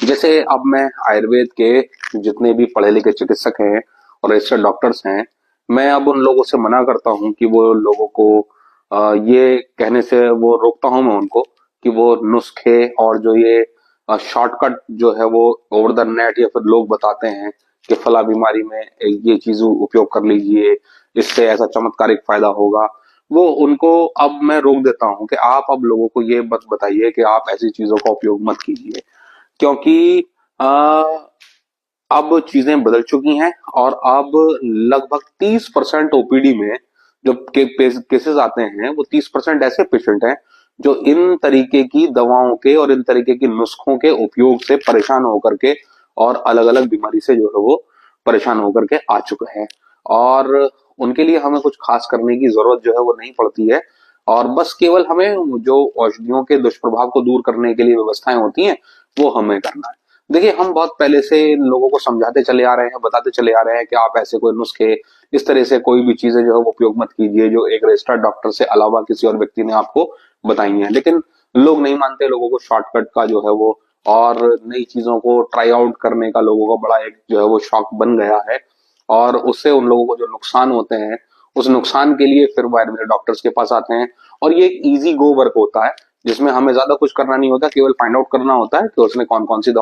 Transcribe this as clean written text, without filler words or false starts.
जैसे अब मैं आयुर्वेद के जितने भी पढ़े लिखे चिकित्सक हैं और रजिस्टर्ड डॉक्टर्स हैं, मैं अब उन लोगों से मना करता हूँ कि वो लोगों को ये कहने से वो रोकता हूँ मैं उनको कि वो नुस्खे और जो ये शॉर्टकट जो है वो ओवर द नेट या फिर लोग बताते हैं कि फला बीमारी में ये चीज उपयोग कर लीजिए, इससे ऐसा चमत्कारिक फायदा होगा। वो उनको अब मैं रोक देता हूँ कि आप अब लोगों को ये मत बताइए कि आप ऐसी चीजों का उपयोग मत कीजिए, क्योंकि अ, अब चीजें बदल चुकी हैं और अब लगभग 30% ओपीडी में जो केसेस आते हैं वो 30% ऐसे पेशेंट हैं जो इन तरीके की दवाओं के और इन तरीके के नुस्खों के उपयोग से परेशान होकर के और अलग अलग बीमारी से जो है वो परेशान होकर के आ चुके हैं। और उनके लिए हमें कुछ खास करने की जरूरत जो है वो नहीं पड़ती है, और बस केवल हमें जो औषधियों के दुष्प्रभाव को दूर करने के लिए व्यवस्थाएं होती हैं वो हमें करना है। देखिए, हम बहुत पहले से इन लोगों को समझाते चले आ रहे हैं, बताते चले आ रहे हैं कि आप ऐसे कोई नुस्खे, इस तरह से कोई भी चीजें जो है वो उपयोग मत कीजिए जो एक रजिस्टर्ड डॉक्टर से अलावा किसी और व्यक्ति ने आपको बताई हैं। लेकिन लोग नहीं मानते, लोगों को शॉर्टकट का जो है वो और नई चीजों को ट्राई आउट करने का लोगों का बड़ा एक जो है वो शौक बन गया है, और उससे उन लोगों को जो नुकसान होते हैं उस नुकसान के लिए फिर वो आयुर्वेदिक डॉक्टर्स के पास आते हैं। और ये एक इजी गो वर्क होता है जिसमें हमें ज्यादा कुछ करना नहीं होता, केवल फाइंड आउट करना होता है कि उसने कौन कौन सी